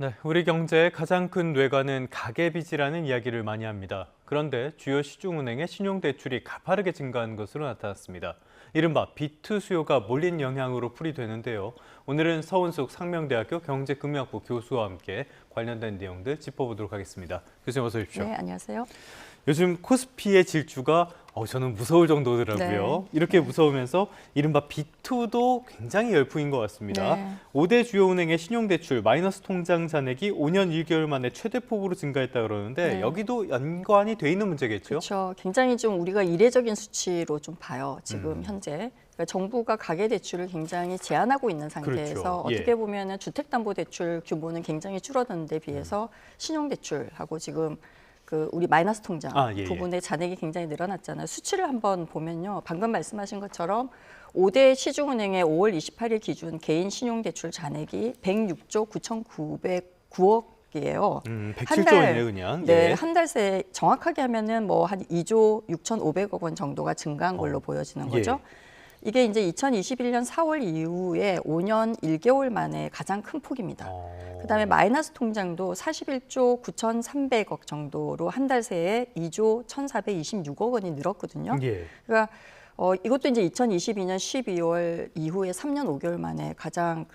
네, 우리 경제의 가장 큰 뇌관은 가계빚이라는 이야기를 많이 합니다. 그런데 주요 시중은행의 신용대출이 가파르게 증가한 것으로 나타났습니다. 이른바 빚투 수요가 몰린 영향으로 풀이되는데요. 오늘은 서은숙 상명대학교 경제금융학부 교수와 함께 관련된 내용들 짚어보도록 하겠습니다. 교수님 어서 오십시오. 네, 안녕하세요. 요즘 코스피의 질주가 저는 무서울 정도더라고요. 네. 이렇게 무서우면서 이른바 빚투도 굉장히 열풍인 것 같습니다. 네. 5대 주요 은행의 신용대출 마이너스 통장 잔액이 5년 1개월 만에 최대폭으로 증가했다 그러는데 네. 여기도 연관이 돼 있는 문제겠죠? 그렇죠. 굉장히 좀 우리가 이례적인 수치로 좀 봐요. 지금 현재. 그러니까 정부가 가계대출을 굉장히 제한하고 있는 상태에서 그렇죠. 예. 어떻게 보면 주택담보대출 규모는 굉장히 줄어드는 데 비해서 신용대출하고 지금 우리 마이너스 통장 예. 부분의 잔액이 굉장히 늘어났잖아요. 수치를 한번 보면요. 방금 말씀하신 것처럼 5대 시중은행의 5월 28일 기준 개인 신용대출 잔액이 106조 9,909억이에요. 107조이네요, 그냥. 네, 예. 한 달 새 정확하게 하면은 뭐 한 2조 6,500억 원 정도가 증가한 걸로 보여지는 거죠. 이게 이제 2021년 4월 이후에 5년 1개월 만에 가장 큰 폭입니다. 그다음에 마이너스 통장도 41조 9,300억 정도로 한 달 새에 2조 1,426억 원이 늘었거든요. 예. 그러니까 이것도 이제 2022년 12월 이후에 3년 5개월 만에 가장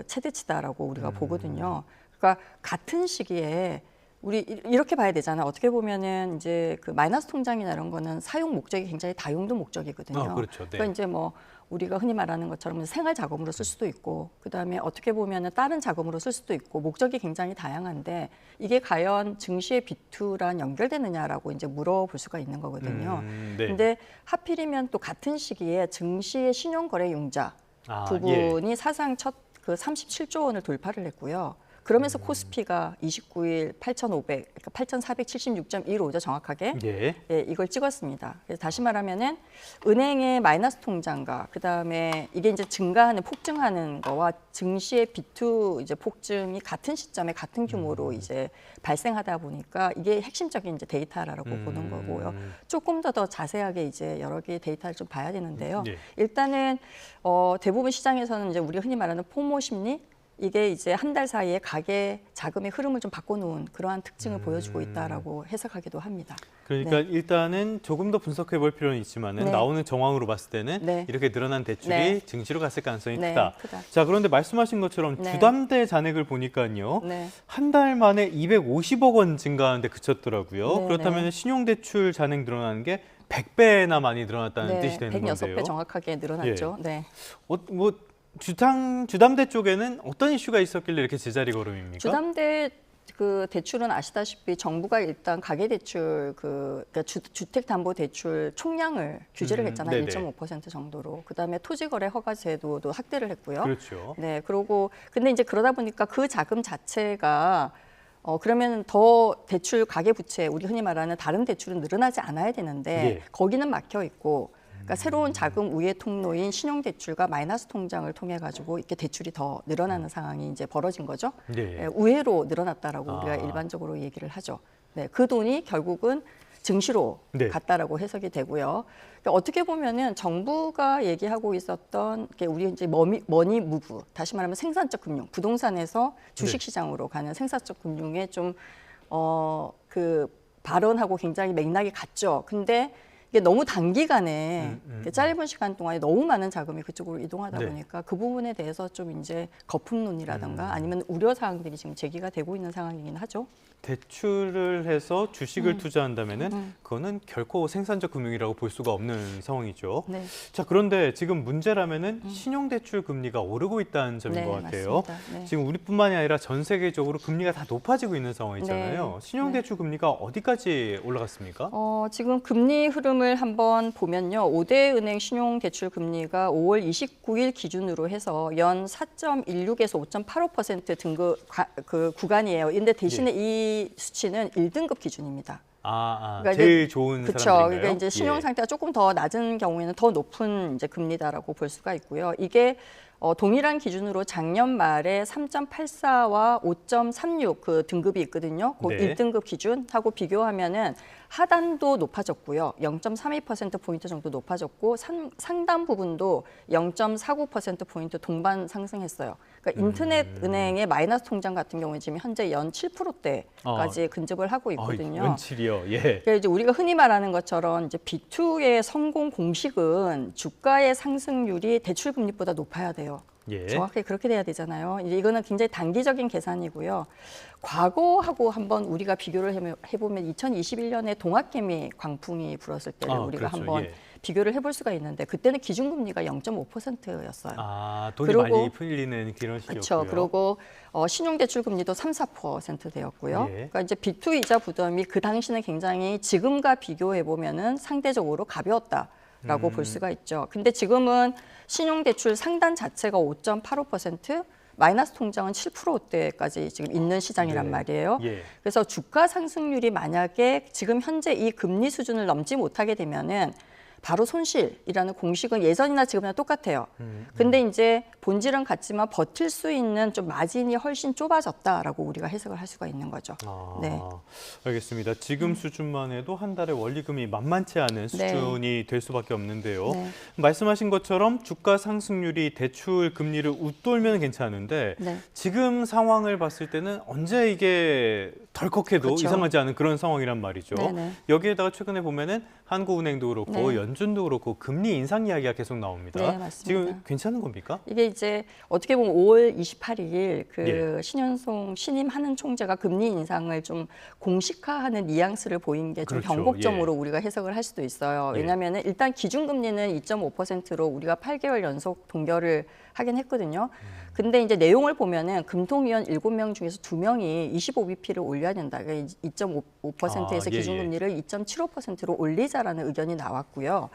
최대치다라고 우리가 보거든요. 그러니까 같은 시기에 우리 이렇게 봐야 되잖아요. 어떻게 보면은 이제 마이너스 통장이나 이런 거는 사용 목적이 굉장히 다용도 목적이거든요. 그렇죠. 네. 그러니까 이제 뭐 우리가 흔히 말하는 것처럼 생활 자금으로 쓸 수도 있고, 그다음에 어떻게 보면은 다른 자금으로 쓸 수도 있고, 목적이 굉장히 다양한데 이게 과연 증시의 비투랑 연결되느냐라고 이제 물어볼 수가 있는 거거든요. 네. 근데 하필이면 또 같은 시기에 증시의 신용거래융자 예. 부분이 사상 첫 37조 원을 돌파를 했고요. 그러면서 코스피가 29일 8,500, 그러니까 8,476.15죠 정확하게. 예. 예, 이걸 찍었습니다. 그래서 다시 말하면은 은행의 마이너스 통장과 그다음에 이게 이제 증가하는 폭증하는 거와 증시의 비투 이제 폭증이 같은 시점에 같은 규모로 이제 발생하다 보니까 이게 핵심적인 이제 데이터라고 보는 거고요. 조금 더 자세하게 이제 여러 개의 데이터를 좀 봐야 되는데요. 예. 일단은 대부분 시장에서는 이제 우리가 흔히 말하는 포모 심리 이게 이제 한 달 사이에 가계 자금의 흐름을 좀 바꿔놓은 그러한 특징을 보여주고 있다라고 해석하기도 합니다. 그러니까 일단은 조금 더 분석해 볼 필요는 있지만은 네. 나오는 정황으로 봤을 때는 네. 이렇게 늘어난 대출이 네. 증시로 갔을 가능성이 네, 크다. 크다. 자, 그런데 말씀하신 것처럼 네. 주담대 잔액을 보니까요. 네. 한 달 만에 250억 원 증가하는데 그쳤더라고요. 네, 그렇다면 네. 신용대출 잔액 늘어나는 게 100배나 많이 늘어났다는 뜻이 되는 106배 건데요. 정확하게 늘어났죠. 네. 뭐 주담대 쪽에는 어떤 이슈가 있었길래 이렇게 제자리 걸음입니까? 주담대 대출은 아시다시피 정부가 일단 가계대출 그러니까 주택담보대출 총량을 규제를 했잖아요. 네네. 1.5% 정도로. 그다음에 토지거래 허가 제도도 확대를 했고요. 그렇죠. 네, 그러고 근데 이제 그러다 보니까 그 자금 자체가 그러면 더 대출 가계 부채 우리 흔히 말하는 다른 대출은 늘어나지 않아야 되는데 예. 거기는 막혀 있고. 그러니까 새로운 자금 우회 통로인 신용대출과 마이너스 통장을 통해 가지고 이렇게 대출이 더 늘어나는 상황이 이제 벌어진 거죠. 예. 우회로 늘어났다라고 우리가 일반적으로 얘기를 하죠. 네, 그 돈이 결국은 증시로 네. 갔다라고 해석이 되고요. 그러니까 어떻게 보면은 정부가 얘기하고 있었던 게 우리 이제 머니 무브, 다시 말하면 생산적 금융, 부동산에서 주식시장으로 가는 생산적 금융에 좀 발언하고 굉장히 맥락이 같죠. 근데 이게 너무 단기간에 짧은 시간 동안에 너무 많은 자금이 그쪽으로 이동하다 네. 보니까 그 부분에 대해서 좀 이제 거품론이라든가 아니면 우려 사항들이 지금 제기가 되고 있는 상황이긴 하죠. 대출을 해서 주식을 투자한다면은 그거는 결코 생산적 금융이라고 볼 수가 없는 상황이죠. 네. 자, 그런데 지금 문제라면은 신용대출 금리가 오르고 있다는 점인 네, 것 같아요. 맞습니다. 네. 지금 우리뿐만이 아니라 전 세계적으로 금리가 다 높아지고 있는 상황이잖아요. 네. 신용대출 금리가 어디까지 올라갔습니까? 지금 금리 흐름을 한번 보면요. 5대 은행 신용대출 금리가 5월 29일 기준으로 해서 연 4.16에서 5.85% 등급 구간이에요. 근데 대신에 이 수치는 1등급 기준입니다. 그러니까 제일 좋은 그렇죠. 사람들인가요? 그러니까 이제 신용 상태가 조금 더 낮은 경우에는 더 높은 이제 금리다라고 볼 수가 있고요. 이게 동일한 기준으로 작년 말에 3.84와 5.36 등급이 있거든요. 그 네. 1등급 기준하고 비교하면은 하단도 높아졌고요. 0.32%포인트 정도 높아졌고 상단 부분도 0.49%포인트 동반 상승했어요. 그러니까 인터넷 은행의 마이너스 통장 같은 경우는 지금 현재 연 7%대까지 근접을 하고 있거든요. 연칠이요. 예. 그러니까 이제 우리가 흔히 말하는 것처럼 이제 B2의 성공 공식은 주가의 상승률이 대출 금리보다 높아야 돼요. 예. 정확하게 그렇게 돼야 되잖아요. 이제 이거는 굉장히 단기적인 계산이고요. 과거하고 한번 우리가 비교를 해보면 2021년에 동학개미 광풍이 불었을 때를 우리가 그렇죠. 한번 예. 비교를 해볼 수가 있는데 그때는 기준금리가 0.5%였어요. 돈이 그리고, 많이 풀리는 그런 시기였고요. 그렇죠. 그리고 신용대출 금리도 3~4%대였고요. 예. 그러니까 이제 B2 이자 부담이 그 당시는 굉장히 지금과 비교해 보면은 상대적으로 가벼웠다라고 볼 수가 있죠. 근데 지금은 신용대출 상단 자체가 5.85%, 마이너스 통장은 7%대까지 지금 있는 시장이란 네. 말이에요. 예. 그래서 주가 상승률이 만약에 지금 현재 이 금리 수준을 넘지 못하게 되면은 바로 손실이라는 공식은 예전이나 지금이나 똑같아요. 근데 이제 본질은 같지만 버틸 수 있는 좀 마진이 훨씬 좁아졌다라고 우리가 해석을 할 수가 있는 거죠. 네. 알겠습니다. 지금 수준만 해도 한 달에 원리금이 만만치 않은 수준이 될 수밖에 없는데요. 네. 말씀하신 것처럼 주가 상승률이 대출 금리를 웃돌면 괜찮은데 네. 지금 상황을 봤을 때는 언제 이게 덜컥해도 그렇죠. 이상하지 않은 그런 상황이란 말이죠. 네네. 여기에다가 최근에 보면은 한국은행도 그렇고 네. 연준도 그렇고 금리 인상 이야기가 계속 나옵니다. 네, 맞습니다. 지금 괜찮은 겁니까? 이게 이제 어떻게 보면 5월 28일 그 예. 신현송 신임 한은 총재가 금리 인상을 좀 공식화하는 뉘앙스를 보인 게 좀 그렇죠. 변곡점으로 우리가 해석을 할 수도 있어요. 예. 왜냐하면 일단 기준금리는 2.5%로 우리가 8개월 연속 동결을 하긴 했거든요. 근데 이제 내용을 보면은 금통위원 7명 중에서 2명이 25bp를 올려야 된다. 그러니까 2.5%에서 예, 예. 기준금리를 2.75%로 올리자라는 의견이 나왔고요.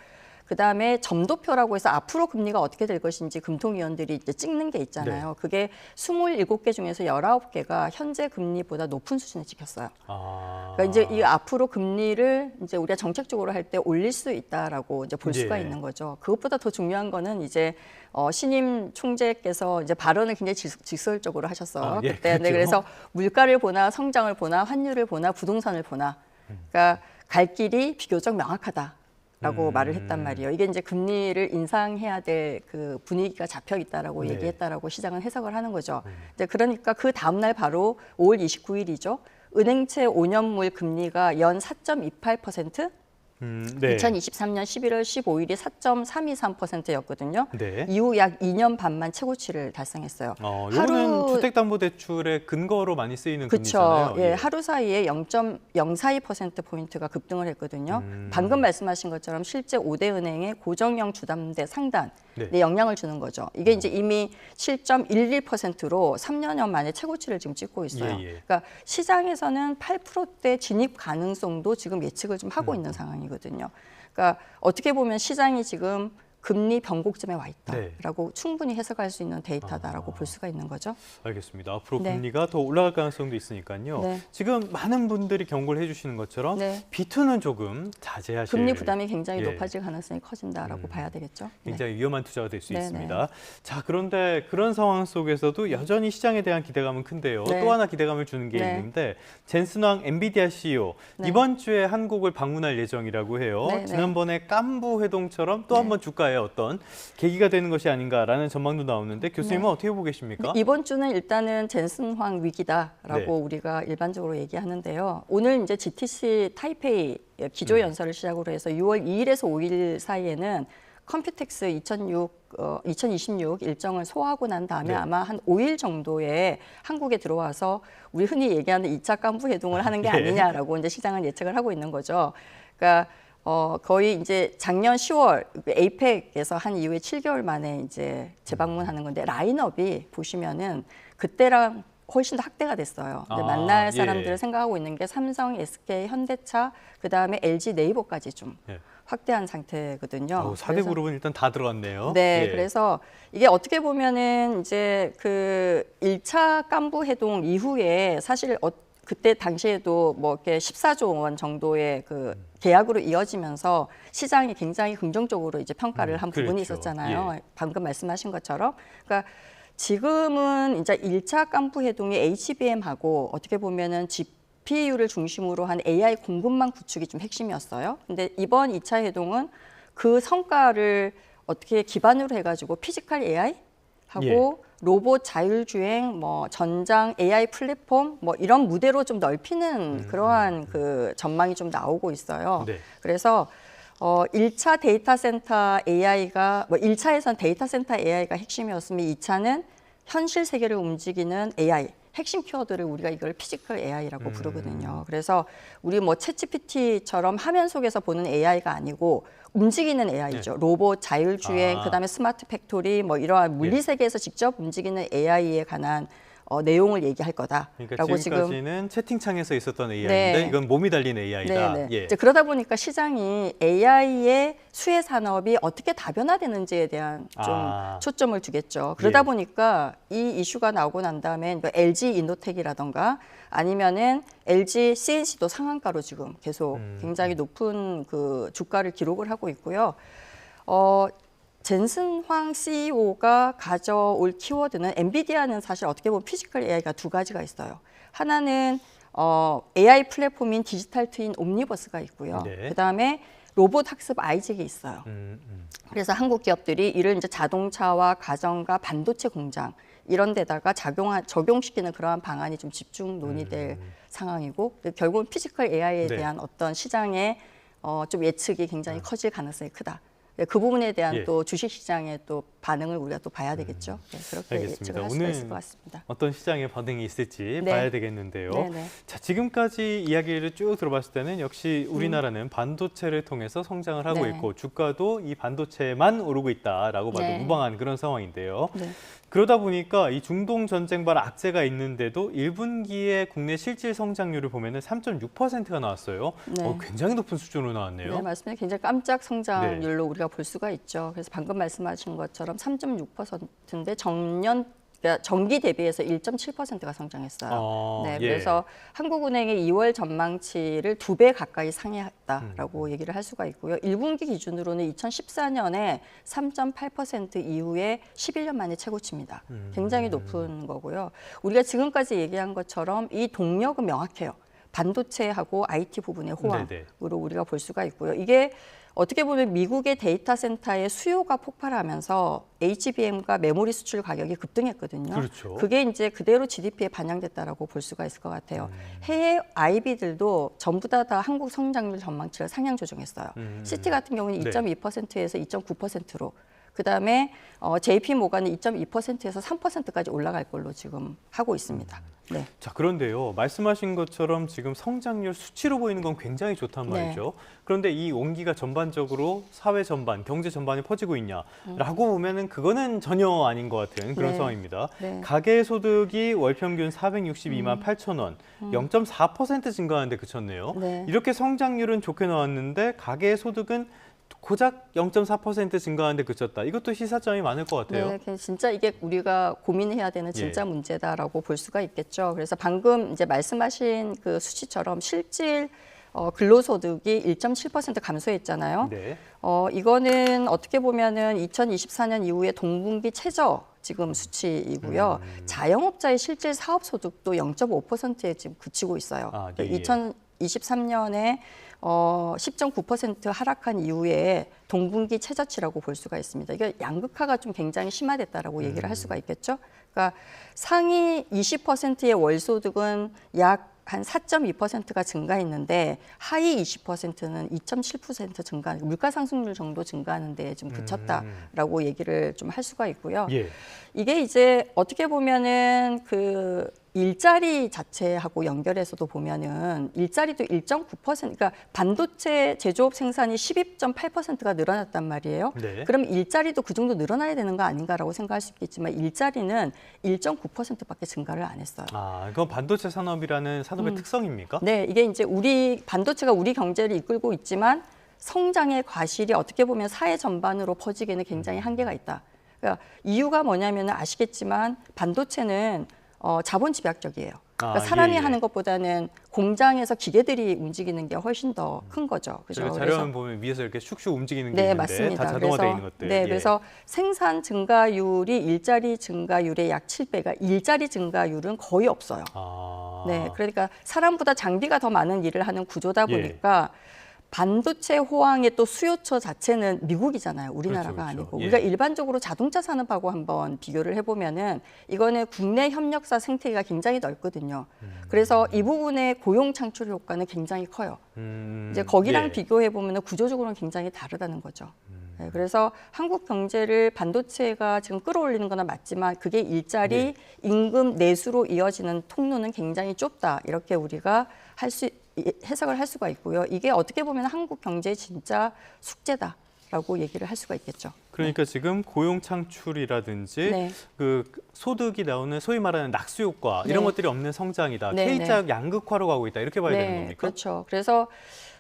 그다음에 점도표라고 해서 앞으로 금리가 어떻게 될 것인지 금통위원들이 이제 찍는 게 있잖아요. 그게 27개 중에서 19개가 현재 금리보다 높은 수준에 찍혔어요. 그러니까 이제 이 앞으로 금리를 이제 우리가 정책적으로 할 때 올릴 수 있다라고 이제 볼 수가 예. 있는 거죠. 그것보다 더 중요한 거는 이제 신임 총재께서 이제 발언을 굉장히 직설적으로 하셨어요. 예, 그때. 네, 그렇죠. 그래서 물가를 보나 성장을 보나 환율을 보나 부동산을 보나, 그러니까 갈 길이 비교적 명확하다. 라고 말을 했단 말이에요. 이게 이제 금리를 인상해야 될 그 분위기가 잡혀 있다라고 네. 얘기했다라고 시장은 해석을 하는 거죠. 이제 그러니까 그 다음 날 바로 5월 29일이죠. 은행채 5년물 금리가 연 4.28%, 네. 2023년 11월 15일이 4.323%였거든요. 네. 이후 약 2년 반만 최고치를 달성했어요. 이거는 주택담보대출의 근거로 많이 쓰이는 금리잖아요. 그렇죠. 예, 하루 사이에 0.042%포인트가 급등을 했거든요. 방금 말씀하신 것처럼 실제 5대 은행의 고정형 주담대 상단에 영향을 주는 거죠. 이게 이제 이미 7.11%로 3년여 만에 최고치를 지금 찍고 있어요. 그러니까 시장에서는 8%대 진입 가능성도 지금 예측을 좀 하고 있는 상황이거든요. 그러니까 어떻게 보면 시장이 지금 금리 변곡점에 와 있다라고 충분히 해석할 수 있는 데이터다라고 볼 수가 있는 거죠. 알겠습니다. 앞으로 네. 금리가 더 올라갈 가능성도 있으니까요. 네. 지금 많은 분들이 경고를 해주시는 것처럼 네. B2는 조금 자제하실. 금리 부담이 굉장히 예. 높아질 가능성이 커진다라고 봐야 되겠죠. 굉장히 위험한 투자가 될 수 네, 있습니다. 자, 그런데 그런 상황 속에서도 여전히 시장에 대한 기대감은 큰데요. 네. 또 하나 기대감을 주는 게 네. 있는데 젠슨 엔비디아 CEO 네. 이번 주에 한국을 방문할 예정이라고 해요. 네, 네. 지난번에 깐부 회동처럼 또 한 번 주가에 어떤 계기가 되는 것이 아닌가라는 전망도 나오는데 교수님은 네. 어떻게 보고 계십니까? 이번 주는 일단은 젠슨황 위기다라고 네. 우리가 일반적으로 얘기하는데요. 오늘 이제 GTC 타이페이 기조 연설을 시작으로 해서 6월 2일에서 5일 사이에는 컴퓨텍스 2026 일정을 소화하고 난 다음에 네. 아마 한 5일 정도에 한국에 들어와서 우리 흔히 얘기하는 2차 깐부 회동을 하는 게 네. 아니냐라고 이제 시장은 예측을 하고 있는 거죠. 그러니까 거의 이제 작년 10월 에이펙에서 한 이후에 7개월 만에 이제 재방문하는 건데 라인업이 보시면은 그때랑 훨씬 더 확대가 됐어요. 근데 만날 사람들을 예. 생각하고 있는 게 삼성, SK, 현대차, 그 다음에 LG, 네이버까지 좀 예. 확대한 상태거든요. 4대 그룹은 일단 다 들어갔네요. 네, 예. 그래서 이게 어떻게 보면은 이제 그 1차 깐부 회동 이후에 사실 그때 당시에도 뭐 이렇게 14조 원 정도의 그 계약으로 이어지면서 시장이 굉장히 긍정적으로 이제 평가를 한 부분이 그렇죠. 있었잖아요. 예. 방금 말씀하신 것처럼. 그러니까 지금은 이제 1차 깐부 회동이 HBM하고 어떻게 보면은 FPU를 중심으로 한 AI 공급망 구축이 좀 핵심이었어요. 근데 이번 2차 회동은 그 성과를 어떻게 기반으로 해가지고 피지컬 AI 하고 로봇 자율주행, 뭐 전장 AI 플랫폼 뭐 이런 무대로 좀 넓히는 그러한 그 전망이 좀 나오고 있어요. 네. 그래서 1차 데이터 센터 AI가 뭐 1차에선 데이터 센터 AI가 핵심이었으면 2차는 현실 세계를 움직이는 AI 핵심 키워드를 우리가 이걸 피지컬 AI라고 부르거든요. 그래서 우리 뭐 챗GPT처럼 화면 속에서 보는 AI가 아니고 움직이는 AI죠. 로봇, 자율주행, 그다음에 스마트 팩토리 뭐 이러한 물리 세계에서 직접 움직이는 AI에 관한 내용을 얘기할 거다라고 그러니까 지금 지금까지는 채팅창에서 있었던 AI인데 네. 이건 몸이 달린 AI다. 네네. 예. 이제 그러다 보니까 시장이 AI의 수혜 산업이 어떻게 다변화되는지에 대한 좀 초점을 두겠죠. 그러다 보니까 이 이슈가 나오고 난 다음에 LG 이노텍이라던가 아니면은 LG CNC도 상한가로 지금 계속 굉장히 높은 그 주가를 기록을 하고 있고요. 젠슨 황 CEO가 가져올 키워드는 엔비디아는 사실 어떻게 보면 피지컬 AI가 두 가지가 있어요. 하나는 AI 플랫폼인 디지털 트윈 옴니버스가 있고요. 네. 그다음에 로봇 학습 아이직이 있어요. 그래서 한국 기업들이 이를 이제 자동차와 가전과 반도체 공장 이런 데다가 적용시키는 그러한 방안이 좀 집중 논의될 상황이고 결국은 피지컬 AI에 네. 대한 어떤 시장의 좀 예측이 굉장히 커질 가능성이 크다. 그 부분에 대한 또 주식시장의 또 반응을 우리가 또 봐야 되겠죠. 네, 그렇게 알겠습니다. 예측을 할 수가 있을 것 같습니다. 어떤 시장의 반응이 있을지 네. 봐야 되겠는데요. 네네. 자, 지금까지 이야기를 쭉 들어봤을 때는 역시 우리나라는 반도체를 통해서 성장을 하고 네. 있고 주가도 이 반도체만 오르고 있다라고 봐도 네. 무방한 그런 상황인데요. 네. 그러다 보니까 이 중동 전쟁발 악재가 있는데도 1분기의 국내 실질 성장률을 보면은 3.6%가 나왔어요. 네. 굉장히 높은 수준으로 나왔네요. 네, 맞습니다. 굉장히 깜짝 성장률로 우리가 볼 수가 있죠. 그래서 방금 말씀하신 것처럼 3.6%인데 그러니까 전기 대비해서 1.7%가 성장했어요. 네, 그래서 한국은행의 2월 전망치를 2배 가까이 상회했다라고 얘기를 할 수가 있고요. 1분기 기준으로는 2014년에 3.8% 이후에 11년 만에 최고치입니다. 굉장히 높은 거고요. 우리가 지금까지 얘기한 것처럼 이 동력은 명확해요. 반도체하고 IT 부분의 호황으로 우리가 볼 수가 있고요. 이게 어떻게 보면 미국의 데이터 센터의 수요가 폭발하면서 HBM과 메모리 수출 가격이 급등했거든요. 그렇죠. 그게 이제 그대로 GDP에 반영됐다라고 볼 수가 있을 것 같아요. 해외 IB들도 전부 다 한국 성장률 전망치를 상향 조정했어요. 시티 같은 경우는 2.2%에서 2.9%로 그다음에 JP 모간은 2.2%에서 3%까지 올라갈 걸로 지금 하고 있습니다. 네. 자, 그런데요. 말씀하신 것처럼 지금 성장률 수치로 보이는 건 굉장히 좋단 말이죠. 그런데 이 온기가 전반적으로 사회 전반, 경제 전반에 퍼지고 있냐라고 보면은 그거는 전혀 아닌 것 같은 그런 상황입니다. 가계 소득이 월 평균 462만 8천 원, 0.4% 증가하는데 그쳤네요. 이렇게 성장률은 좋게 나왔는데 가계 소득은 고작 0.4% 증가하는데 그쳤다. 이것도 시사점이 많을 것 같아요. 네, 진짜 이게 우리가 고민해야 되는 진짜 문제다라고 볼 수가 있겠죠. 그래서 방금 이제 말씀하신 그 수치처럼 실질 근로소득이 1.7% 감소했잖아요. 네. 이거는 어떻게 보면은 2024년 이후에 동분기 최저 지금 수치이고요. 자영업자의 실질 사업소득도 0.5%에 지금 그치고 있어요. 2023년에 10.9% 하락한 이후에 동분기 최저치라고 볼 수가 있습니다. 이게 양극화가 좀 굉장히 심화됐다라고 얘기를 할 수가 있겠죠. 그러니까 상위 20%의 월소득은 약 한 4.2%가 증가했는데 하위 20%는 2.7% 증가, 물가 상승률 정도 증가하는 데 좀 그쳤다라고 얘기를 좀 할 수가 있고요. 이게 이제 어떻게 보면은 그 일자리 자체하고 연결해서도 보면은 일자리도 1.9%, 그러니까 반도체 제조업 생산이 12.8%가 늘어났단 말이에요. 그럼 일자리도 그 정도 늘어나야 되는 거 아닌가라고 생각할 수 있겠지만 일자리는 1.9%밖에 증가를 안 했어요. 그건 반도체 산업이라는 산업의 특성입니까? 네, 이게 이제 우리 반도체가 우리 경제를 이끌고 있지만 성장의 과실이 어떻게 보면 사회 전반으로 퍼지기에는 굉장히 한계가 있다. 그러니까 이유가 뭐냐면 아시겠지만 반도체는 자본 집약적이에요. 그러니까 아, 사람이 예, 예. 하는 것보다는 공장에서 기계들이 움직이는 게 훨씬 더 큰 거죠. 그죠? 저희가 자료화면 보면 위에서 이렇게 슉슉 움직이는 게 네, 있는데 맞습니다. 다 자동화되어 있는 것들. 네, 예. 그래서 생산 증가율이 일자리 증가율의 약 7배가 일자리 증가율은 거의 없어요. 아, 네, 그러니까 사람보다 장비가 더 많은 일을 하는 구조다 예. 보니까 반도체 호황의 또 수요처 자체는 미국이잖아요. 우리나라가 그렇죠. 아니고. 예. 우리가 일반적으로 자동차 산업하고 한번 비교를 해보면은 이거는 국내 협력사 생태계가 굉장히 넓거든요. 그래서 이 부분의 고용 창출 효과는 굉장히 커요. 이제 거기랑 예. 비교해 보면은 구조적으로는 굉장히 다르다는 거죠. 네, 그래서 한국 경제를 반도체가 지금 끌어올리는 거는 맞지만 그게 일자리, 네. 임금 내수로 이어지는 통로는 굉장히 좁다. 이렇게 우리가 해석을 할 수가 있고요. 이게 어떻게 보면 한국 경제의 진짜 숙제다라고 얘기를 할 수가 있겠죠. 그러니까 지금 고용 창출이라든지 네. 그 소득이 나오는 소위 말하는 낙수 효과 이런 네. 것들이 없는 성장이다. 네, K자 양극화로 가고 있다. 이렇게 봐야 되는 겁니까? 그렇죠. 그래서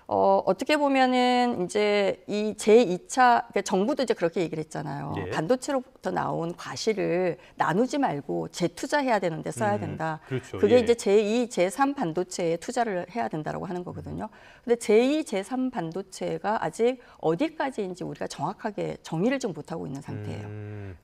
어떻게 보면은 이제 이 제2차 그러니까 정부도 이제 그렇게 얘기를 했잖아요. 예. 반도체로부터 나온 과실을 나누지 말고 재투자해야 되는데 써야 된다. 그렇죠. 그게 예. 이제 제2, 제3 반도체에 투자를 해야 된다라고 하는 거거든요. 근데 제2, 제3 반도체가 아직 어디까지인지 우리가 정확하게 정의를 좀 못하고 있는 상태예요.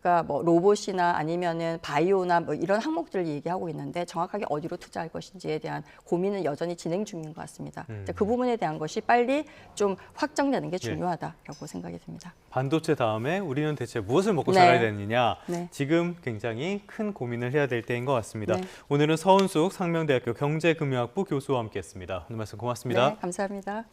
그러니까 뭐 로봇이나 아니면은 바이오나 뭐 이런 항목들을 얘기하고 있는데 정확하게 어디로 투자할 것인지에 대한 고민은 여전히 진행 중인 것 같습니다. 이제 그 부분에 대한 것이 빨리 좀 확정되는 게 중요하다라고 생각이 듭니다. 반도체 다음에 우리는 대체 무엇을 먹고 네. 살아야 되느냐. 네. 지금 굉장히 큰 고민을 해야 될 때인 것 같습니다. 네. 오늘은 서은숙 상명대학교 경제금융학부 교수와 함께했습니다. 오늘 말씀 고맙습니다. 네, 감사합니다.